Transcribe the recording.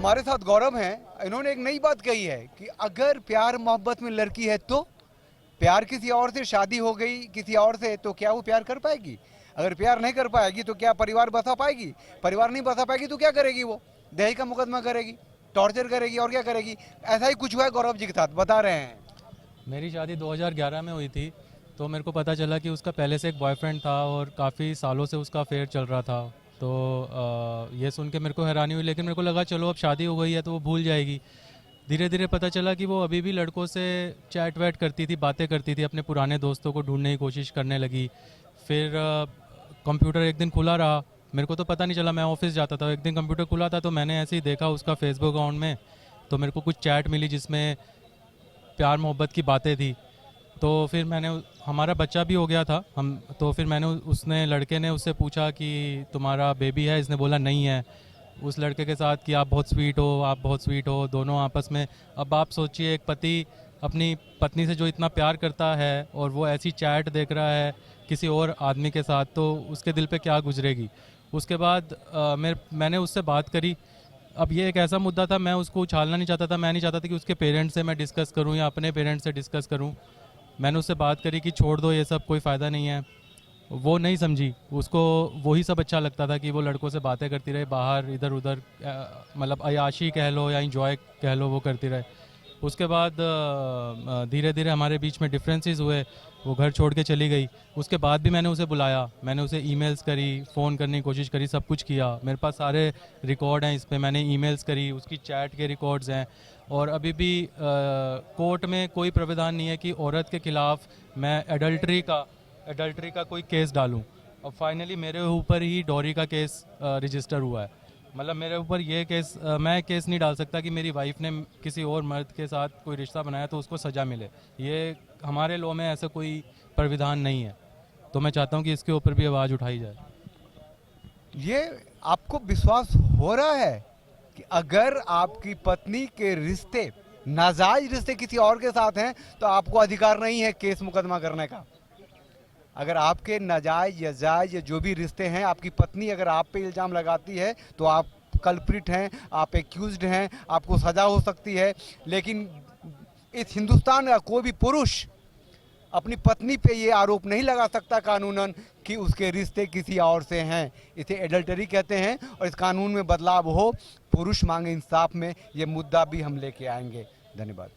हमारे साथ गौरव हैं। इन्होंने एक नई बात कही है कि अगर प्यार मोहब्बत में लड़की है तो प्यार किसी और से, शादी हो गई किसी और से, तो क्या वो प्यार कर पाएगी? अगर प्यार नहीं कर पाएगी तो क्या परिवार बसा पाएगी? परिवार नहीं बसा पाएगी तो क्या करेगी? वो दहेज का मुकदमा करेगी, टॉर्चर करेगी, और क्या करेगी? ऐसा ही कुछ हुआ है गौरव जी के साथ, बता रहे हैं। मेरी शादी 2011 में हुई थी। तो मेरे को पता चला कि उसका पहले से एक बॉयफ्रेंड था और काफ़ी सालों से उसका अफेयर चल रहा था। तो ये सुन के मेरे को हैरानी हुई, लेकिन मेरे को लगा चलो अब शादी हो गई है तो वो भूल जाएगी। धीरे धीरे पता चला कि वो अभी भी लड़कों से चैट वैट करती थी, बातें करती थी, अपने पुराने दोस्तों को ढूंढने की कोशिश करने लगी। फिर कंप्यूटर एक दिन खुला रहा, मेरे को तो पता नहीं चला, मैं ऑफिस जाता था। एक दिन कंप्यूटर खुला था तो मैंने ऐसे ही देखा उसका फेसबुक अकाउंट में, तो मेरे को कुछ चैट मिली जिसमें प्यार मोहब्बत की बातें थी। तो फिर मैंने, हमारा बच्चा भी हो गया था हम, तो फिर मैंने उसने लड़के ने उससे पूछा कि तुम्हारा बेबी है? इसने बोला नहीं है। उस लड़के के साथ कि आप बहुत स्वीट हो, आप बहुत स्वीट हो, दोनों आपस में। अब आप सोचिए, एक पति अपनी पत्नी से जो इतना प्यार करता है और वो ऐसी चैट देख रहा है किसी और आदमी के साथ, तो उसके दिल पे क्या गुजरेगी। उसके बाद मैंने उससे बात करी। अब ये एक ऐसा मुद्दा था, मैं उसको उछालना नहीं चाहता था। मैं नहीं चाहता था कि उसके पेरेंट्स से मैं डिस्कस करूं या अपने पेरेंट्स से डिस्कस करूं। मैंने उससे बात करी कि छोड़ दो ये सब, कोई फ़ायदा नहीं है। वो नहीं समझी, उसको वही सब अच्छा लगता था कि वो लड़कों से बातें करती रहे बाहर, इधर उधर, मतलब अयाशी कह लो या इंजॉय कह लो, वो करती रहे। उसके बाद धीरे धीरे हमारे बीच में डिफरेंसेस हुए। वो घर छोड़ के चली गई। उसके बाद भी मैंने उसे बुलाया, मैंने उसे ईमेल्स करी, फ़ोन करने की कोशिश करी, सब कुछ किया। मेरे पास सारे रिकॉर्ड हैं इस पे, मैंने ईमेल्स करी, उसकी चैट के रिकॉर्ड्स हैं। और अभी भी कोर्ट में कोई प्रावधान नहीं है कि औरत के खिलाफ मैं एडल्ट्री का कोई केस डालूं। और फाइनली मेरे ऊपर ही डॉरी का केस रजिस्टर हुआ है। मतलब मेरे ऊपर ये केस, मैं केस नहीं डाल सकता कि मेरी वाइफ ने किसी और मर्द के साथ कोई रिश्ता बनाया तो उसको सज़ा मिले। ये हमारे लॉ में ऐसा कोई प्राविधान नहीं है। तो मैं चाहता हूँ कि इसके ऊपर भी आवाज़ उठाई जाए। ये आपको विश्वास हो रहा है कि अगर आपकी पत्नी के रिश्ते, नाजायज रिश्ते किसी और के साथ हैं, तो आपको अधिकार नहीं है केस मुकदमा करने का? अगर आपके नाजायज या जायज या जो भी रिश्ते हैं, आपकी पत्नी अगर आप पे इल्ज़ाम लगाती है तो आप कल्प्रिट हैं, आप एक्यूज्ड हैं, आपको सज़ा हो सकती है। लेकिन इस हिंदुस्तान का कोई भी पुरुष अपनी पत्नी पे ये आरोप नहीं लगा सकता कानूनन कि उसके रिश्ते किसी और से हैं। इसे एडल्टरी कहते हैं और इस कानून में बदलाव हो, पुरुष मांगे इंसाफ में, ये मुद्दा भी हम लेके आएंगे। धन्यवाद।